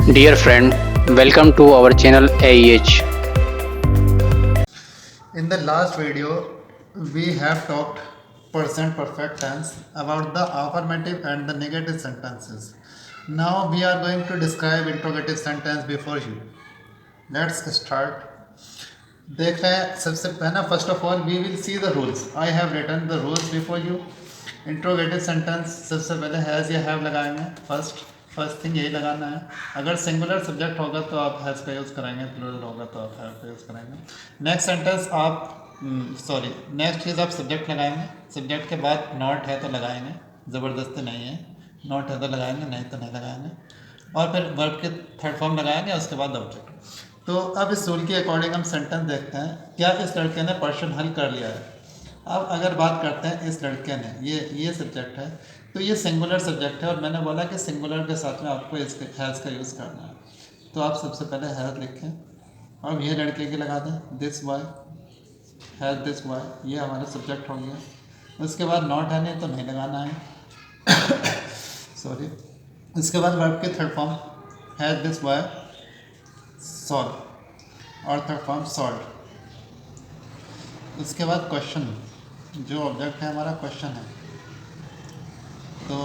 Dear friend, welcome to our channel AEH. In the last video, we have talked present perfect tense about the affirmative and the negative sentences. Now we are going to describe interrogative sentence before you. Let's start. देख रहे हैं सबसे पहला first of all we will see the rules I have written the rules before you interrogative sentence सबसे पहले has या have लगाएंगे first thing यही लगाना है अगर सिंगुलर सब्जेक्ट होगा तो आप हैज़ का यूज़ कराएंगे प्लूरल होगा तो आप हैव का यूज़ कराएंगे नेक्स्ट सेंटेंस आप नेक्स्ट चीज़ आप सब्जेक्ट लगाएंगे सब्जेक्ट के बाद नॉट है तो लगाएंगे ज़बरदस्ती नहीं है नॉट है तो लगाएंगे नहीं तो नहीं लगाएंगे और फिर वर्ब के थर्ड फॉर्म लगाएंगे उसके बाद ऑब्जेक्ट तो अब इस रूल के अकॉर्डिंग हम सेंटेंस देखते हैं क्या इस लड़के ने प्रश्न हल कर लिया है अब अगर बात करते हैं इस लड़के ने ये सब्जेक्ट है तो ये सिंगुलर सब्जेक्ट है और मैंने बोला कि सिंगुलर के साथ में आपको इसके हैज़ का यूज़ करना है तो आप सबसे पहले हैज़ लिखें और ये लड़के के लगा दें this boy has this boy ये हमारा सब्जेक्ट हो गया उसके बाद नॉट है नहीं तो नहीं लगाना है सॉरी इसके बाद वर्ब के third form has this boy solve और थर्ड फॉर्म सॉल्व उसके बाद क्वेश्चन जो ऑब्जेक्ट है हमारा क्वेश्चन है तो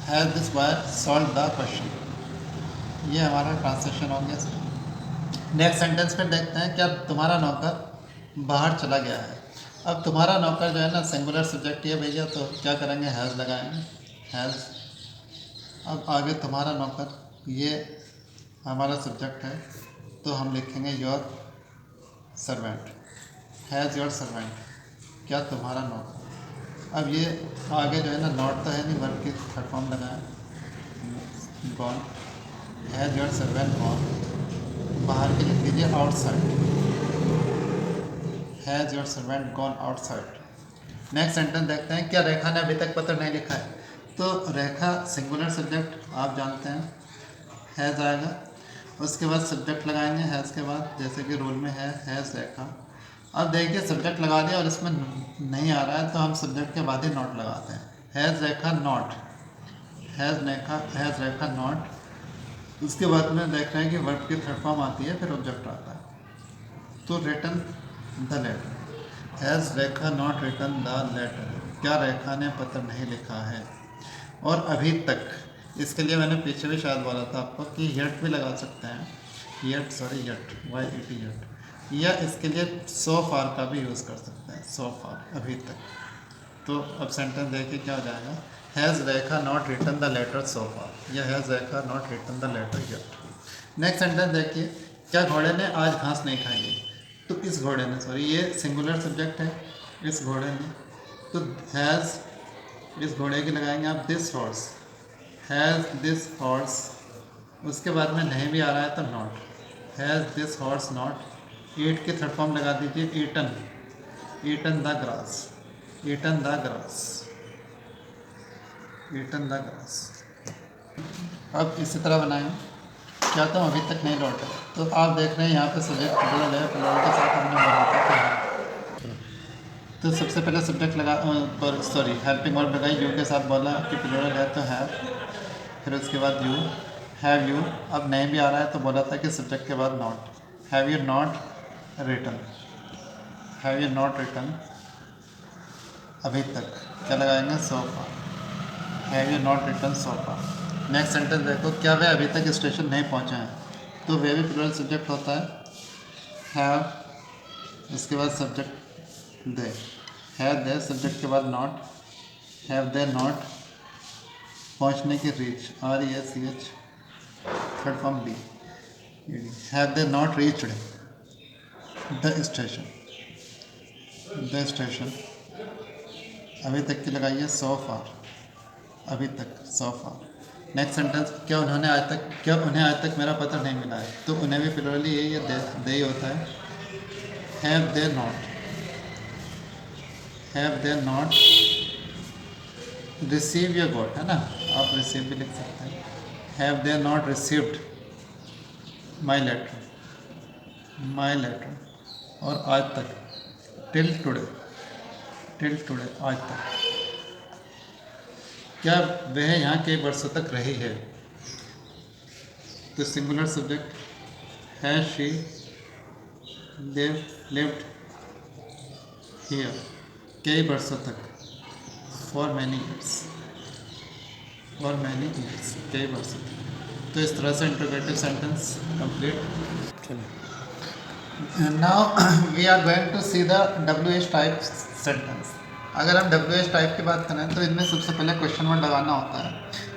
has this boy solve the question ये हमारा ट्रांसलेशन हो गया इसमें नेक्स्ट सेंटेंस पे देखते हैं क्या तुम्हारा नौकर बाहर चला गया है अब तुम्हारा नौकर जो है ना सिंगुलर सब्जेक्ट ये भैया तो क्या करेंगे हैज़ लगाएंगे हैज़ अब आगे तुम्हारा नौकर ये हमारा सब्जेक्ट है तो हम लिखेंगे your servant has your servant क्या तुम्हारा नौकर अब ये आगे जो है ना नॉट तो है नहीं वर्ब की थर्ड फॉर्म लगाए gone has your servant gone बाहर के लिख दीजिए outside has your servant gone outside next sentence देखते हैं क्या रेखा ने अभी तक पत्र नहीं लिखा है तो रेखा सिंगुलर सब्जेक्ट आप जानते हैं हैज़ आएगा उसके बाद सब्जेक्ट लगाएंगे हैज़ के बाद जैसे कि रूल में है हैज़ रेखा अब देखिए सब्जेक्ट लगा दिया और इसमें नहीं आ रहा है तो हम सब्जेक्ट के बाद ही नॉट लगाते हैं has Rekha not has Rekha not उसके बाद में देख रहे हैं कि वर्ब की थर्ड फॉर्म आती है फिर ऑब्जेक्ट आता है तो written the letter has Rekha not written the letter क्या रेखा ने पत्र नहीं लिखा है और अभी तक इसके लिए मैंने पीछे भी शायद बोला था आपको कि यट भी लगा सकते हैं यट YET या इसके लिए सो फार का भी यूज़ कर सकते हैं सो फार अभी तक तो अब सेंटेंस देखिए क्या हो जाएगा has Rekha not written the letter so far या has Rekha not written the letter yet next sentence देखिए क्या घोड़े ने आज घास नहीं खाई तो इस घोड़े ने सॉरी ये सिंगुलर सब्जेक्ट है इस घोड़े ने तो हैज़ इस घोड़े की लगाएंगे आप this horse has this horse उसके बाद में नहीं भी आ रहा है तो not has this horse not eat के थर्ड फॉर्म लगा दीजिए eaten the grass eaten the grass eaten the grass अब इसी तरह बनाएं क्या तुम अभी तक नहीं लौटे तो आप देख रहे हैं यहाँ पे सब्जेक्ट प्लूरल है प्लूरल के साथ हमने बोला था तो सबसे पहले सब्जेक्ट लगा सॉरी हेल्पिंग वर्ब लगाई यू के साथ बोला कि प्लूरल है तो हैव फिर उसके बाद यू हैव यू अब नहीं भी आ रहा है तो बोला था कि सब्जेक्ट के बाद not have you not written have you not written अभी तक क्या लगाएंगे so far have you not written so far next sentence देखो क्या वे अभी तक स्टेशन नहीं पहुंचे हैं तो वे भी प्लूरल सब्जेक्ट होता है हैव इसके बाद subject they have they subject के बाद नॉट हैव दे नॉट पहुंचने की reach REACH third form D have they not reached the station अभी तक की लगाइए सो फार अभी तक सो फार नेक्स्ट सेंटेंस क्या उन्हें आज तक मेरा पत्र नहीं मिला है तो उन्हें भी प्लूरल यही दे ही होता है हैव दे नॉट रिसीव या गॉट है ना आप रिसीव भी लिख सकते हैं have they not received my letter और आज तक टिल टुडे आज तक क्या वह यहाँ कई वर्षों तक रही है तो singular subject has she lived here कई वर्षों तक, फॉर मैनी ईयर्स, कई वर्षों तक। तो इस तरह से interrogative sentence complete. Now we are going to see the WH type sentence. अगर हम WH टाइप की बात करें तो इनमें सबसे पहले क्वेश्चन वर्ड लगाना होता है।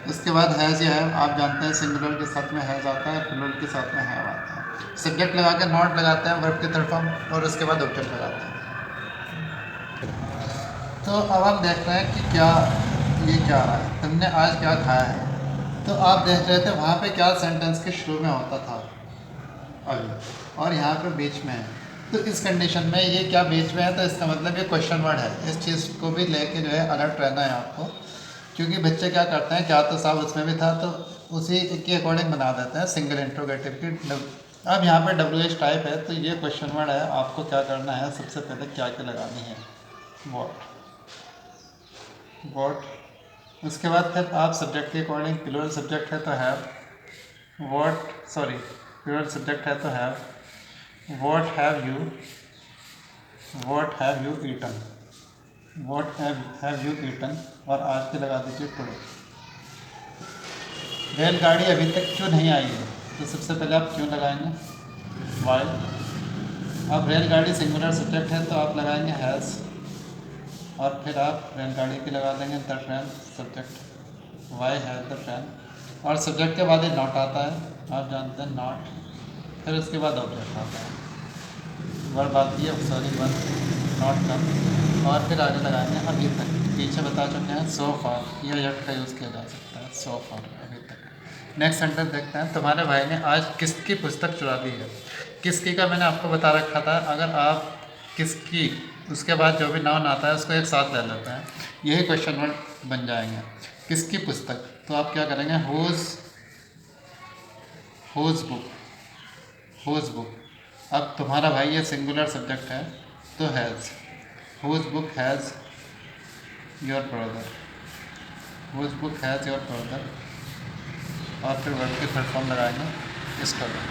उसके बाद हैज़ या हैव, आप जानते हैं सिंगुलर के साथ में हैज़ आता है, प्लूरल के साथ में हैव आता है। सब्जेक्ट लगा के नॉट लगाते हैं वर्ब के थर्ड फॉर्म, और उसके बाद ऑब्जेक्ट लगाते हैं। तो अब हम देख रहे हैं कि क्या ये क्या रहा है, तुमने आज क्या खाया है। तो आप देख रहे थे वहाँ पे क्या सेंटेंस के शुरू में होता था अभी, और यहाँ पे बीच में है। तो इस कंडीशन में ये क्या बीच में है, तो इसका मतलब ये क्वेश्चन वर्ड है। इस चीज़ को भी लेके जो है अलर्ट रहना है आपको, क्योंकि बच्चे क्या करते हैं, क्या तो साहब उसमें भी था तो उसी के अकॉर्डिंग बना देते हैं सिंगल इंट्रोगेटिव की। अब यहाँ पे WH टाइप है तो ये क्वेश्चन वर्ड है। आपको क्या करना है, सबसे पहले क्या क्या लगानी है, वॉट। उसके बाद फिर आप सब्जेक्ट के अकॉर्डिंग, प्लूरल सब्जेक्ट है तो हैव, प्लूरल सब्जेक्ट है तो have, what have you eaten, और आज के लगा दीजिए टुडे। रेलगाड़ी अभी तक क्यों नहीं आई है, तो सबसे पहले आप क्यों लगाएंगे, वाई। अब रेलगाड़ी सिंगुलर सब्जेक्ट है तो आप लगाएंगे हैज़, और फिर आप रेलगाड़ी की लगा देंगे the train subject, why has the train. और सब्जेक्ट के बाद ये नॉट आता है, आप जानते हैं नॉट। फिर उसके बाद ऑब्जेक्ट आता है, वर्ब आती है, वन नॉट कम। और फिर आगे लगाएंगे अभी तक, पीछे बता चुके हैं सो फार, यह यट का यूज़ किया जा सकता है, सो फार, अभी तक। नेक्स्ट सेंटेंस देखते हैं, तुम्हारे भाई ने आज किसकी पुस्तक चुरा ली है। किसकी का मैंने आपको बता रखा था, अगर आप किसकी उसके बाद जो भी नाउन आता है उसको एक साथ ले लेते हैं, यही क्वेश्चन वर्ड बन जाएंगे। किसकी पुस्तक, तो आप क्या करेंगे, होज बुक। अब तुम्हारा भाई ये सिंगुलर सब्जेक्ट है तो has, whose book has your brother, और फिर वर्ब के थर्ड फॉर्म लगाएंगे स्टोलन,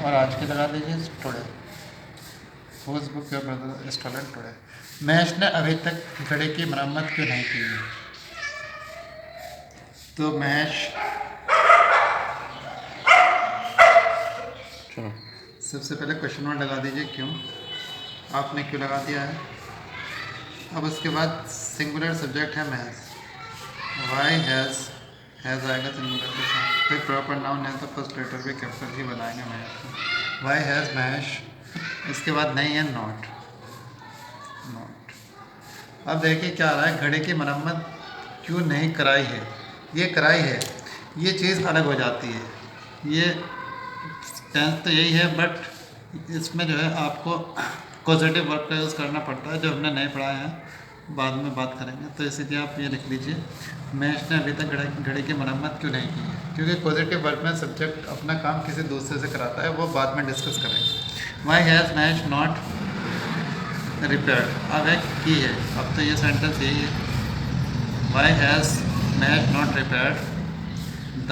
और आज के लगा दीजिए today, whose book your brother stolen today. Mahesh ने अभी तक घड़ी की मरम्मत क्यों नहीं की है, तो महेश, सबसे पहले क्वेश्चन वर्ड लगा दीजिए क्यों, आपने क्यों लगा दिया है। अब उसके बाद सिंगुलर सब्जेक्ट है महेश, वाई हैज़ आएगा सिंगुलर के साथ। फिर प्रॉपर नाउन है तो फर्स्ट लेटर भी कैपिटल ही बनाएंगे महेश को, वाई हैज़ महेश। इसके बाद नहीं है नॉट। अब देखिए क्या आ रहा है, घड़ी की मरम्मत क्यों नहीं कराई है, ये कराई है, ये चीज़ अलग हो जाती है। ये टेंस तो यही है, बट इसमें जो है आपको पॉजिटिव वर्ब का यूज़ करना पड़ता है, जो हमने नहीं पढ़ा है, बाद में बात करेंगे। तो इसीलिए आप ये लिख लीजिए, महेश ने अभी तक घड़ी की मरम्मत क्यों नहीं की है, क्योंकि पॉजिटिव वर्ब में सब्जेक्ट अपना काम किसी दूसरे से कराता है, वो बाद में डिस्कस करेंगे। Why has Mahesh not repaired, अब एक की है, अब तो ये सेंटेंस यही है, why has Mahesh not repaired the.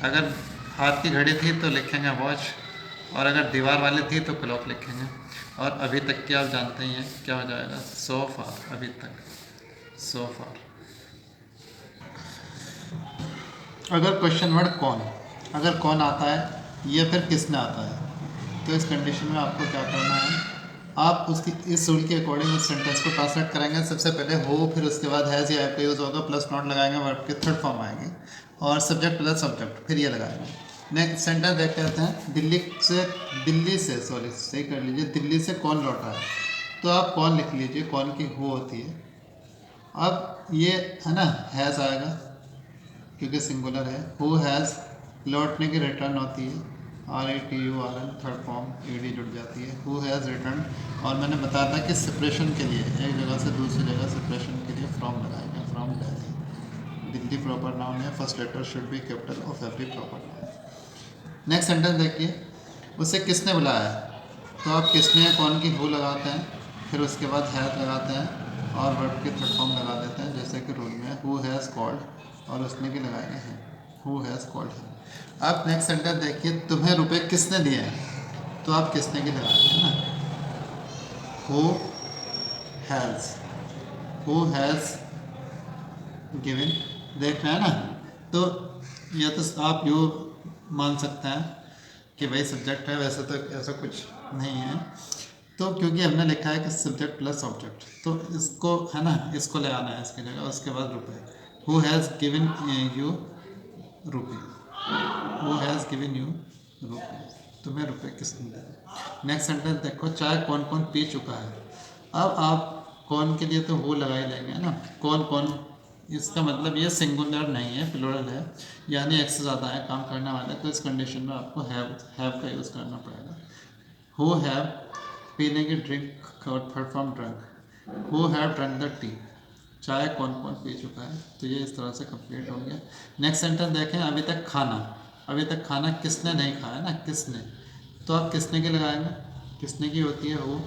अगर हाथ की घड़ी थी तो लिखेंगे वॉच, और अगर दीवार वाली थी तो क्लॉक लिखेंगे। और अभी तक की आप जानते ही हैं क्या हो जाएगा, सो फार, अभी तक, सो फार। अगर क्वेश्चन वर्ड कौन, अगर कौन आता है या फिर किसने आता है, तो इस कंडीशन में आपको क्या करना है, आप उसकी इस रूल के अकॉर्डिंग उस सेंटेंस को ट्रांसलेट करेंगे। सबसे पहले हो, फिर उसके बाद हैज़ या हैव का यूज़ होगा, प्लस नॉट लगाएंगे, वर्ब के थर्ड फॉर्म आएंगे, और सब्जेक्ट प्लस सब्जेक्ट, फिर ये लगाएंगे। नेक्स्ट सेंटेंस देखते हैं, दिल्ली से सही कर लीजिए, दिल्ली से कौन लौटा है, तो आप कौन लिख लीजिए, कौन की हो होती है। अब ये है ना, हैज़ आएगा क्योंकि सिंगुलर है, हु हैज़ लौटने की रिटर्न होती है, RETURN थर्ड फॉर्म ED जुड़ जाती है, हु हैज़ रिटर्न। और मैंने बताया था कि सेपरेशन के लिए, एक जगह से दूसरी जगह सेपरेशन के लिए फ्रॉम लगाएंगे, from Delhi. Delhi proper noun है, first letter should be capital of every proper noun. Next sentence देखिए, उसे किसने बुलाया, तो आप किसने कौन की हु लगाते हैं, फिर उसके बाद हैज़ लगाते हैं और वर्ब के थर्ड फॉर्म लगा देते हैं, जैसे कि रूल में हु हैज़ कॉल्ड, और उसने की लगाएंगे हैं। Who has called him. अब नेक्स्ट सेंटेंस देखिए, तुम्हें रुपए किसने दिए हैं, तो आप किसने की लगाएंगे ना, हु हैज़ गिवन, देख रहे हैं ना। तो ये तो आप यूँ मान सकते हैं कि भाई सब्जेक्ट है, वैसे तो ऐसा कुछ नहीं है। तो क्योंकि हमने लिखा है कि सब्जेक्ट प्लस ऑब्जेक्ट, तो इसको है ना, इसको ले आना है इसकी जगह, उसके बाद रुपए। हु हैज़ गिवन यू रुपये, हु हैज़ गिवन यू रुपये, तुम्हें रुपये किसने दिए। नेक्स्ट सेंटेंस देखो, चाय कौन कौन पी चुका है। अब आप कौन के लिए तो हु लगा ही लेंगे ना, कौन कौन, इसका मतलब ये सिंगुलर नहीं है, प्लूरल है, यानी एक से ज़्यादा है काम करने वाले, तो इस कंडीशन में आपको हैव का यूज़ करना पड़ेगा। हु हैव, पीने की ड्रिंक और perform drunk, who have drunk the T, चाय कौन कौन पी चुका है। तो ये इस तरह से कंप्लीट हो गया। नेक्स्ट सेंटेंस देखें, अभी तक खाना किसने नहीं खाया ना, किसने, तो आप किसने की लगाएंगे, किसने की होती है हु,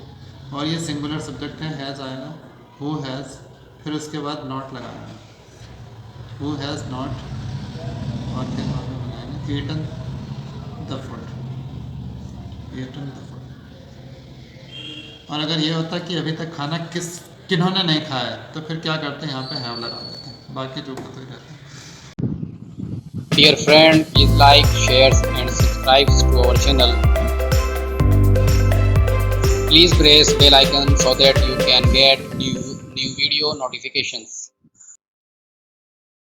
और ये सिंगुलर सब्जेक्ट है, हैज़ आएगा, हु हैज़, फिर उसके बाद नॉट लगाएंगे, हु हैज़ नॉट, और फिर बाद में बनाएंगे eaten the food, eaten the food. और अगर ये होता कि अभी तक खाना किन्होंने नहीं खाया है, तो फिर क्या करते हैं, यहाँ पे हैव लगा देते हैं, बाकी जो होते रहते हैं। Dear friend, please like, share and subscribe to our channel. Please press bell icon so that you can get new video notifications.